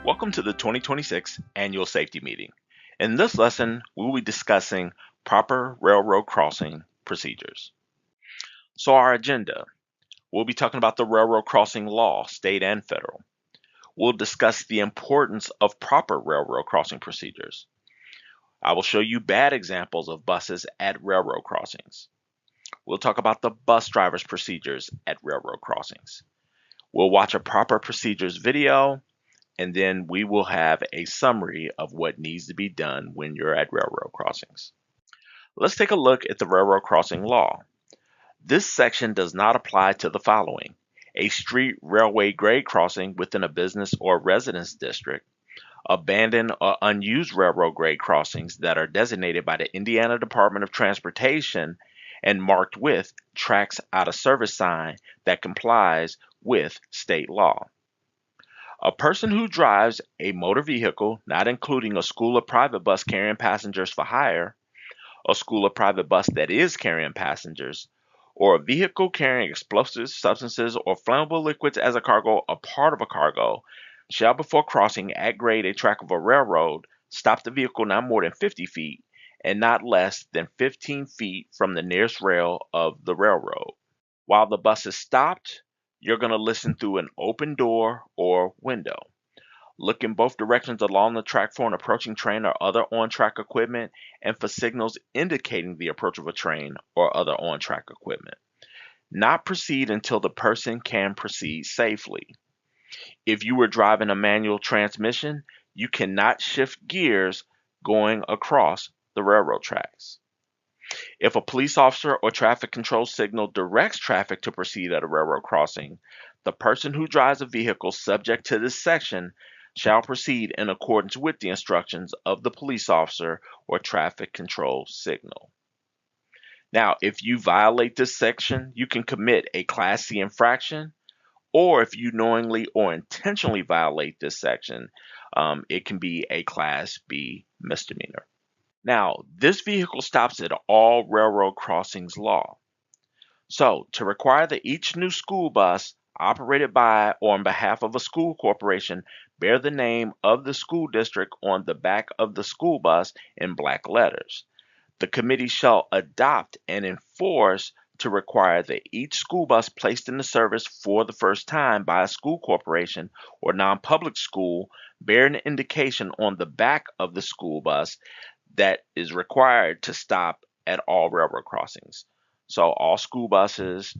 Welcome to the 2026 Annual Safety Meeting. In this lesson, we will be discussing proper railroad crossing procedures. So our agenda, we'll be talking about the railroad crossing law, state and federal. We'll discuss the importance of proper railroad crossing procedures. I will show you bad examples of buses at railroad crossings. We'll talk about the bus driver's procedures at railroad crossings. We'll watch a proper procedures video, and then we will have a summary of what needs to be done when you're at railroad crossings. Let's take a look at the railroad crossing law. This section does not apply to the following: a street railway grade crossing within a business or residence district, abandoned or unused railroad grade crossings that are designated by the Indiana Department of Transportation and marked with tracks out of service sign that complies with state law. A person who drives a motor vehicle, not including a school or private bus carrying passengers for hire, a school or private bus that is carrying passengers, or a vehicle carrying explosive substances or flammable liquids as a cargo or part of a cargo, shall before crossing at grade a track of a railroad, stop the vehicle not more than 50 feet and not less than 15 feet from the nearest rail of the railroad. While the bus is stopped, you're going to listen through an open door or window. Look in both directions along the track for an approaching train or other on-track equipment and for signals indicating the approach of a train or other on-track equipment. Not proceed until the person can proceed safely. If you were driving a manual transmission, you cannot shift gears going across the railroad tracks. If a police officer or traffic control signal directs traffic to proceed at a railroad crossing, the person who drives a vehicle subject to this section shall proceed in accordance with the instructions of the police officer or traffic control signal. Now, if you violate this section, you can commit a Class C infraction, or if you knowingly or intentionally violate this section, it can be a Class B misdemeanor. Now, this vehicle stops at all railroad crossings law. So, to require that each new school bus operated by or on behalf of a school corporation bear the name of the school district on the back of the school bus in black letters, the committee shall adopt and enforce to require that each school bus placed into service for the first time by a school corporation or non-public school bear an indication on the back of the school bus that is required to stop at all railroad crossings. So all school buses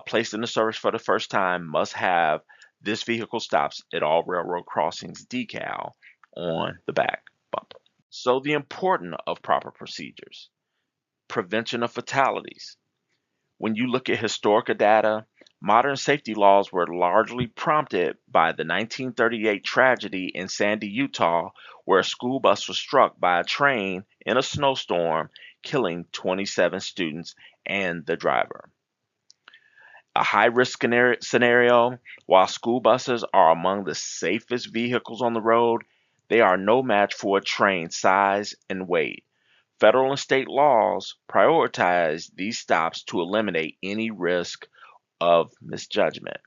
placed in the service for the first time must have "This vehicle stops at all railroad crossings" decal on the back bumper. So the importance of proper procedures. Prevention of fatalities. When you look at historical data, modern safety laws were largely prompted by the 1938 tragedy in Sandy, Utah, where a school bus was struck by a train in a snowstorm, killing 27 students and the driver. A high-risk scenario, while school buses are among the safest vehicles on the road, they are no match for a train's size and weight. Federal and state laws prioritize these stops to eliminate any risk of misjudgment.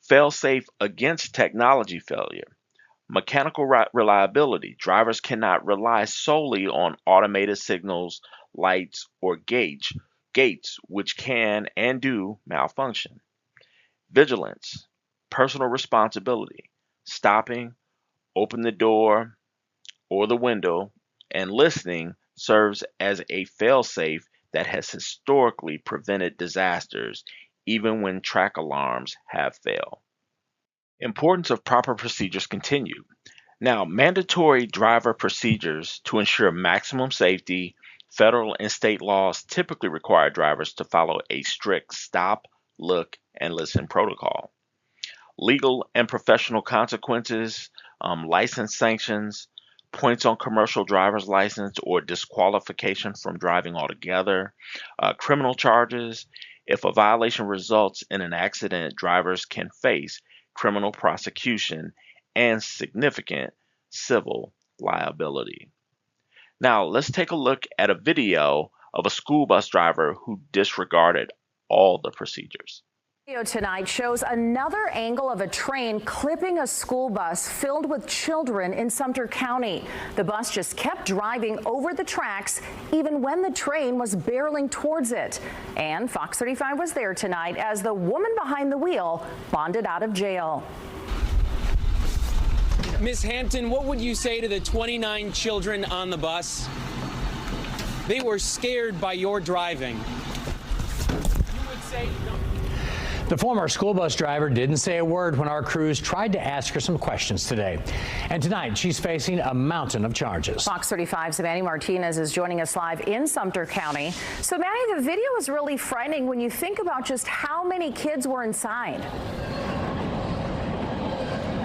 Fail-safe against technology failure. Mechanical reliability. Drivers cannot rely solely on automated signals, lights, or gates, which can and do malfunction. Vigilance. Personal responsibility. Stopping, open the door or the window, and listening serves as a fail-safe that has historically prevented disasters even when track alarms have failed. Importance of proper procedures continue. Now, mandatory driver procedures to ensure maximum safety. Federal and state laws typically require drivers to follow a strict stop, look, and listen protocol. Legal and professional consequences, license sanctions, points on commercial driver's license or disqualification from driving altogether, criminal charges. If a violation results in an accident, drivers can face criminal prosecution and significant civil liability. Now, let's take a look at a video of a school bus driver who disregarded all the procedures. Video tonight shows another angle of a train clipping a school bus filled with children in Sumter County. The bus just kept driving over the tracks even when the train was barreling towards it. And Fox 35 was there tonight as the woman behind the wheel bonded out of jail. Ms. Hampton, what would you say to the 29 children on the bus? They were scared by your driving. You would say no. The former school bus driver didn't say a word when our crews tried to ask her some questions today. And tonight, she's facing a mountain of charges. Fox 35's Manny Martinez is joining us live in Sumter County. So, Manny, the video is really frightening when you think about just how many kids were inside.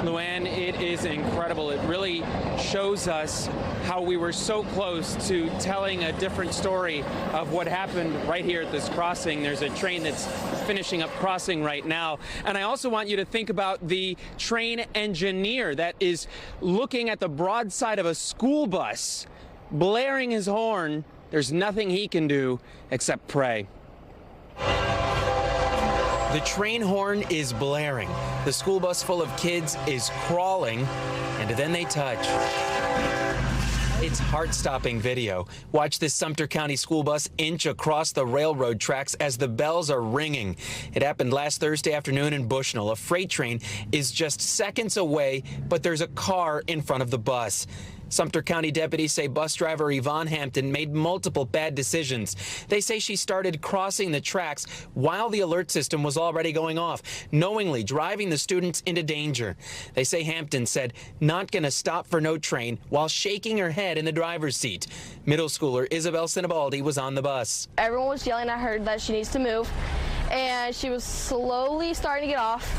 Luann, it is incredible. It really shows us how we were so close to telling a different story of what happened right here at this crossing. There's a train that's finishing up crossing right now. And I also want you to think about the train engineer that is looking at the broadside of a school bus, blaring his horn. There's nothing he can do except pray. The train horn is blaring. The school bus full of kids is crawling, and then they touch. It's heart-stopping video. Watch this Sumter County school bus inch across the railroad tracks as the bells are ringing. It happened last Thursday afternoon in Bushnell. A freight train is just seconds away, but there's a car in front of the bus. Sumter County deputies say bus driver Yvonne Hampton made multiple bad decisions. They say she started crossing the tracks while the alert system was already going off, knowingly driving the students into danger. They say Hampton said, "Not gonna stop for no train," while shaking her head in the driver's seat. Middle schooler Isabel Sinibaldi was on the bus. Everyone was yelling at her that she needs to move, and she was slowly starting to get off.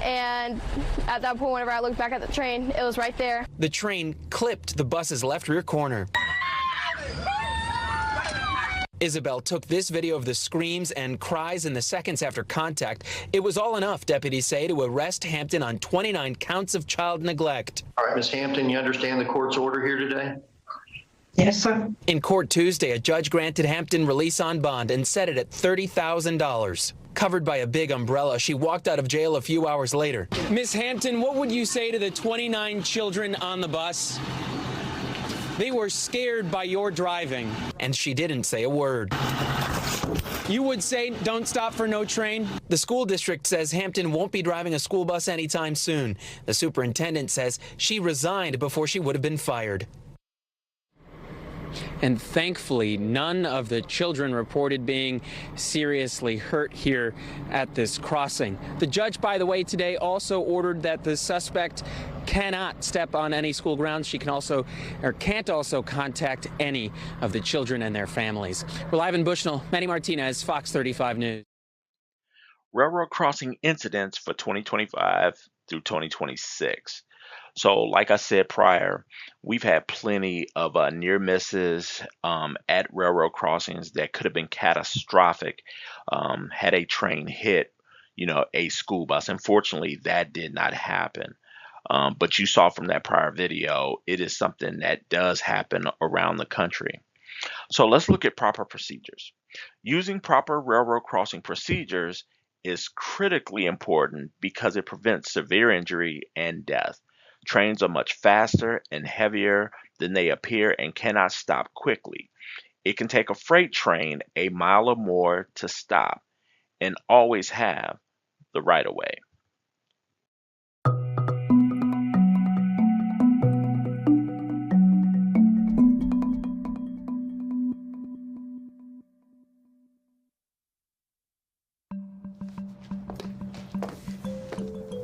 And at that point, whenever I looked back at the train, it was right there. The train clipped the bus's left rear corner. Isabel took this video of the screams and cries in the seconds after contact. It was all enough, deputies say, to arrest Hampton on 29 counts of child neglect. All right, Ms. Hampton, you understand the court's order here today? Yes, sir. In court Tuesday, a judge granted Hampton release on bond and set it at $30,000. Covered by a big umbrella, she walked out of jail a few hours later. Ms. Hampton, what would you say to the 29 children on the bus? They were scared by your driving. And she didn't say a word. You would say don't stop for no train? The school district says Hampton won't be driving a school bus anytime soon. The superintendent says she resigned before she would have been fired. And thankfully, none of the children reported being seriously hurt here at this crossing. The judge, by the way, today also ordered that the suspect cannot step on any school grounds. She can also, or can't also, contact any of the children and their families. We're live in Bushnell. Manny Martinez, Fox 35 News. Railroad crossing incidents for 2025 through 2026. So, like I said prior, we've had plenty of near misses at railroad crossings that could have been catastrophic had a train hit, a school bus. Unfortunately, that did not happen. But you saw from that prior video, it is something that does happen around the country. So let's look at proper procedures. Using proper railroad crossing procedures is critically important because it prevents severe injury and death. Trains are much faster and heavier than they appear and cannot stop quickly. It can take a freight train a mile or more to stop and always have the right of way.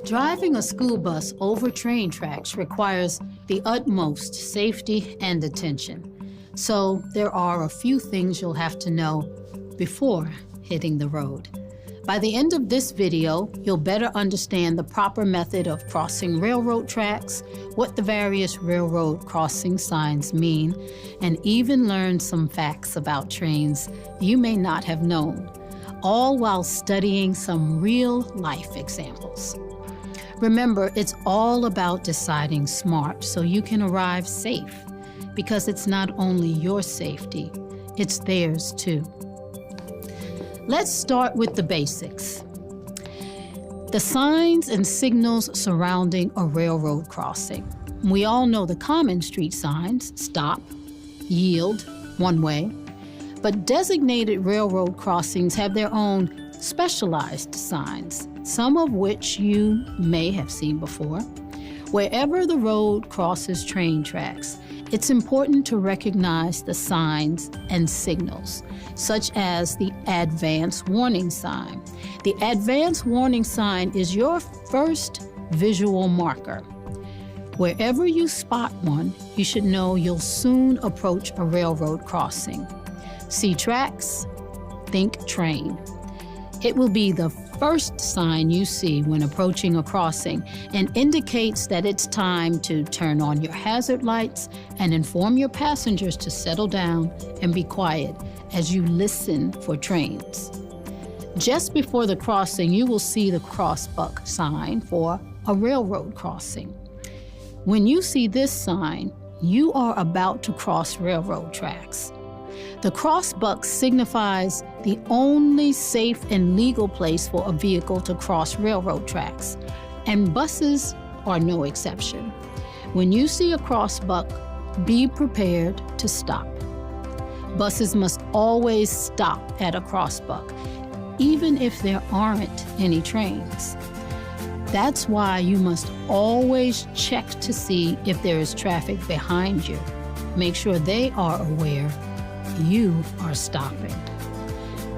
Driving a school bus over train tracks requires the utmost safety and attention. So there are a few things you'll have to know before hitting the road. By the end of this video, you'll better understand the proper method of crossing railroad tracks, what the various railroad crossing signs mean, and even learn some facts about trains you may not have known, all while studying some real-life examples. Remember, it's all about deciding smart so you can arrive safe, because it's not only your safety, it's theirs too. Let's start with the basics. The signs and signals surrounding a railroad crossing. We all know the common street signs: stop, yield, one way. But designated railroad crossings have their own specialized signs, some of which you may have seen before. Wherever the road crosses train tracks, it's important to recognize the signs and signals, such as the advance warning sign. The advance warning sign is your first visual marker. Wherever you spot one, you should know you'll soon approach a railroad crossing. See tracks, think train. It will be the first sign you see when approaching a crossing and indicates that it's time to turn on your hazard lights and inform your passengers to settle down and be quiet as you listen for trains. Just before the crossing, you will see the crossbuck sign for a railroad crossing. When you see this sign, you are about to cross railroad tracks. The crossbuck signifies the only safe and legal place for a vehicle to cross railroad tracks, and buses are no exception. When you see a crossbuck, be prepared to stop. Buses must always stop at a crossbuck, even if there aren't any trains. That's why you must always check to see if there is traffic behind you. Make sure they are aware you are stopping.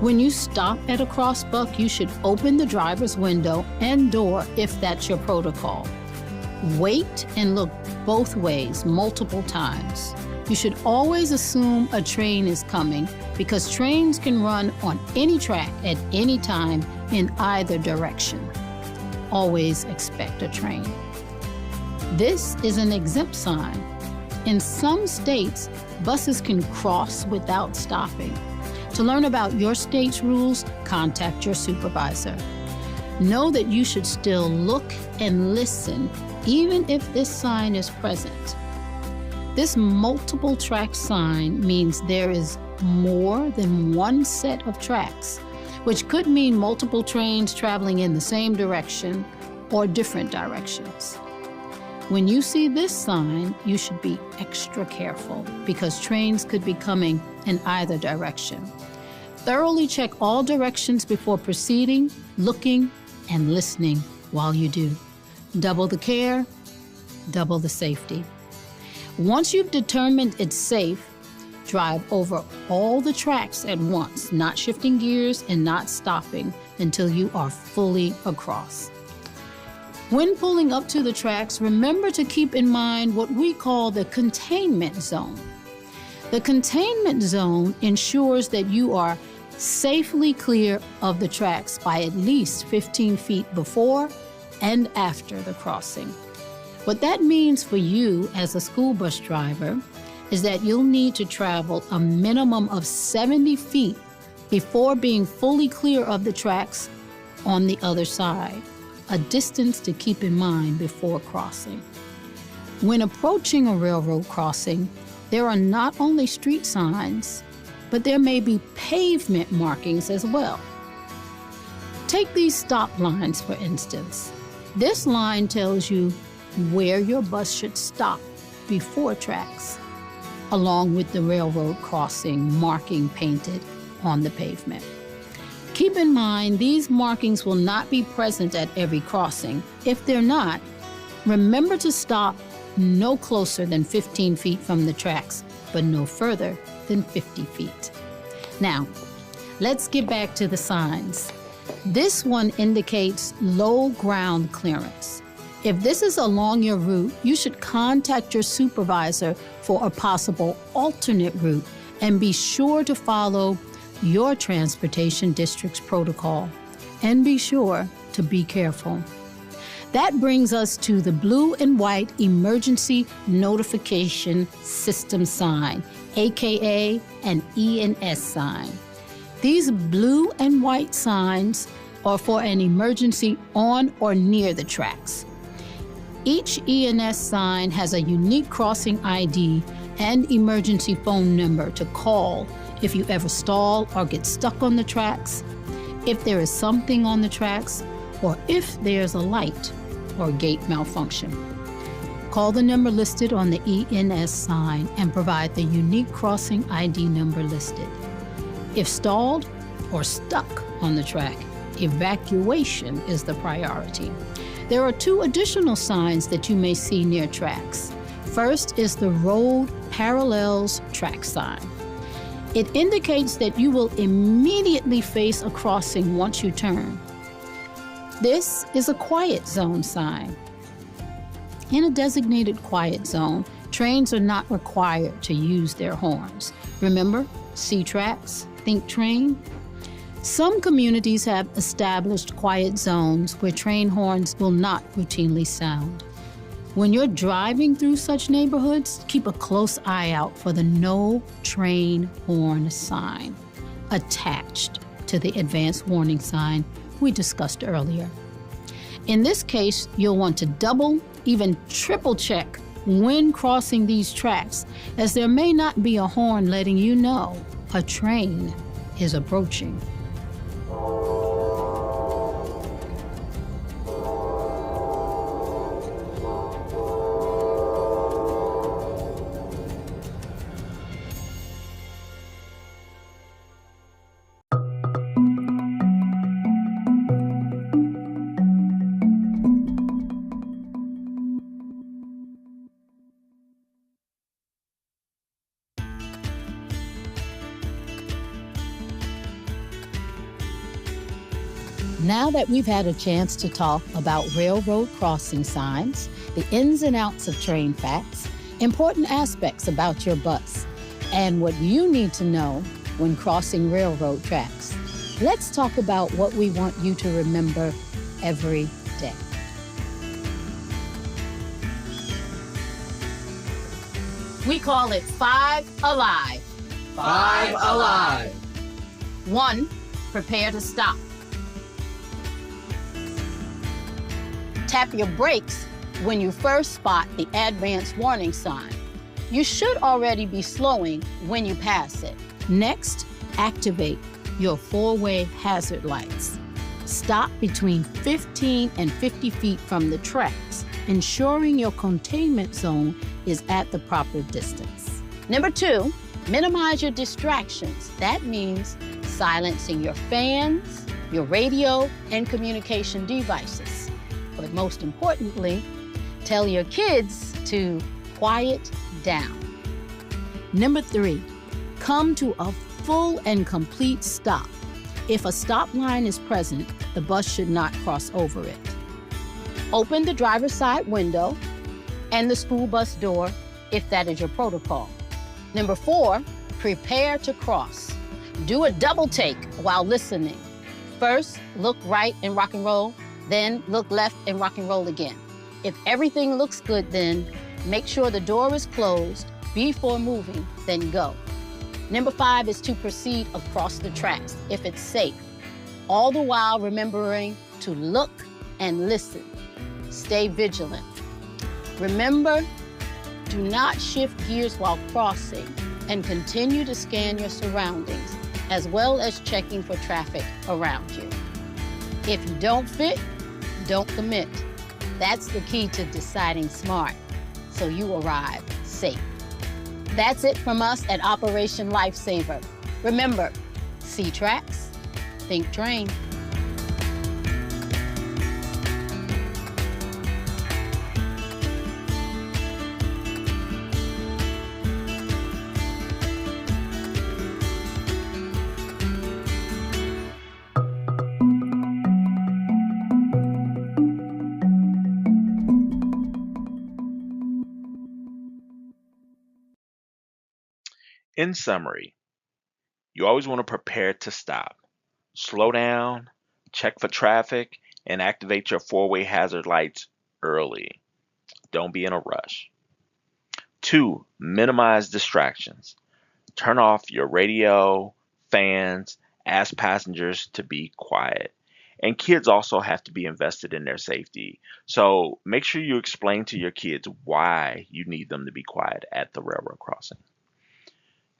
When you stop at a crossbuck, you should open the driver's window and door if that's your protocol. Wait and look both ways multiple times. You should always assume a train is coming because trains can run on any track at any time in either direction. Always expect a train. This is an exempt sign. In some states, buses can cross without stopping. To learn about your state's rules, contact your supervisor. Know that you should still look and listen, even if this sign is present. This multiple track sign means there is more than one set of tracks, which could mean multiple trains traveling in the same direction or different directions. When you see this sign, you should be extra careful because trains could be coming in either direction. Thoroughly check all directions before proceeding, looking, and listening while you do. Double the care, double the safety. Once you've determined it's safe, drive over all the tracks at once, not shifting gears and not stopping until you are fully across. When pulling up to the tracks, remember to keep in mind what we call the containment zone. The containment zone ensures that you are safely clear of the tracks by at least 15 feet before and after the crossing. What that means for you as a school bus driver is that you'll need to travel a minimum of 70 feet before being fully clear of the tracks on the other side, a distance to keep in mind before crossing. When approaching a railroad crossing, there are not only street signs, but there may be pavement markings as well. Take these stop lines, for instance. This line tells you where your bus should stop before tracks, along with the railroad crossing marking painted on the pavement. Keep in mind, these markings will not be present at every crossing. If they're not, remember to stop no closer than 15 feet from the tracks, but no further than 50 feet. Now, let's get back to the signs. This one indicates low ground clearance. If this is along your route, you should contact your supervisor for a possible alternate route and be sure to follow your transportation district's protocol. And be sure to be careful. That brings us to the blue and white emergency notification system sign, aka an ENS sign. These blue and white signs are for an emergency on or near the tracks. Each ENS sign has a unique crossing ID and emergency phone number to call if you ever stall or get stuck on the tracks, if there is something on the tracks, or if there's a light or gate malfunction. Call the number listed on the ENS sign and provide the unique crossing ID number listed. If stalled or stuck on the track, evacuation is the priority. There are 2 additional signs that you may see near tracks. First is the road parallels track sign. It indicates that you will immediately face a crossing once you turn. This is a quiet zone sign. In a designated quiet zone, trains are not required to use their horns. Remember, see tracks, think train. Some communities have established quiet zones where train horns will not routinely sound. When you're driving through such neighborhoods, keep a close eye out for the no train horn sign attached to the advanced warning sign we discussed earlier. In this case, you'll want to double, even triple check when crossing these tracks, as there may not be a horn letting you know a train is approaching. Now that we've had a chance to talk about railroad crossing signs, the ins and outs of train facts, important aspects about your bus, and what you need to know when crossing railroad tracks, let's talk about what we want you to remember every day. We call it 5 Alive. 5 Alive. 1, prepare to stop. Tap your brakes when you first spot the advanced warning sign. You should already be slowing when you pass it. Next, activate your 4-way hazard lights. Stop between 15 and 50 feet from the tracks, ensuring your containment zone is at the proper distance. Number 2, minimize your distractions. That means silencing your fans, your radio, and communication devices. But most importantly, tell your kids to quiet down. Number 3, come to a full and complete stop. If a stop line is present, the bus should not cross over it. Open the driver's side window and the school bus door if that is your protocol. Number 4, prepare to cross. Do a double take while listening. First, look right and rock and roll. Then look left and rock and roll again. If everything looks good, then make sure the door is closed before moving, then go. Number 5 is to proceed across the tracks if it's safe, all the while remembering to look and listen. Stay vigilant. Remember, do not shift gears while crossing and continue to scan your surroundings as well as checking for traffic around you. If you don't fit, don't commit. That's the key to deciding smart, so you arrive safe. That's it from us at Operation Lifesaver. Remember, see tracks, think train. In summary, you always want to prepare to stop. Slow down, check for traffic, and activate your 4-way hazard lights early. Don't be in a rush. 2, minimize distractions. Turn off your radio, fans, ask passengers to be quiet. And kids also have to be invested in their safety. So make sure you explain to your kids why you need them to be quiet at the railroad crossing.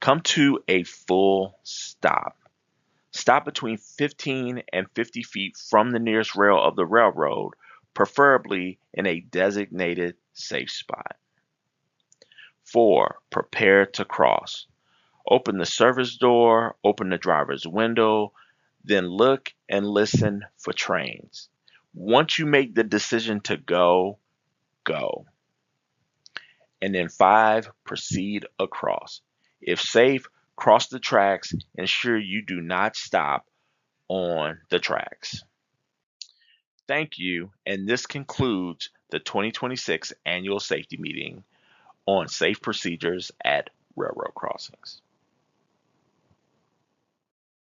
Come to a full stop. Stop between 15 and 50 feet from the nearest rail of the railroad, preferably in a designated safe spot. 4. Prepare to cross. Open the service door, open the driver's window, then look and listen for trains. Once you make the decision to go, go. And then 5, proceed across. If safe, cross the tracks. Ensure you do not stop on the tracks. Thank you, and this concludes the 2026 Annual Safety Meeting on Safe Procedures at Railroad Crossings.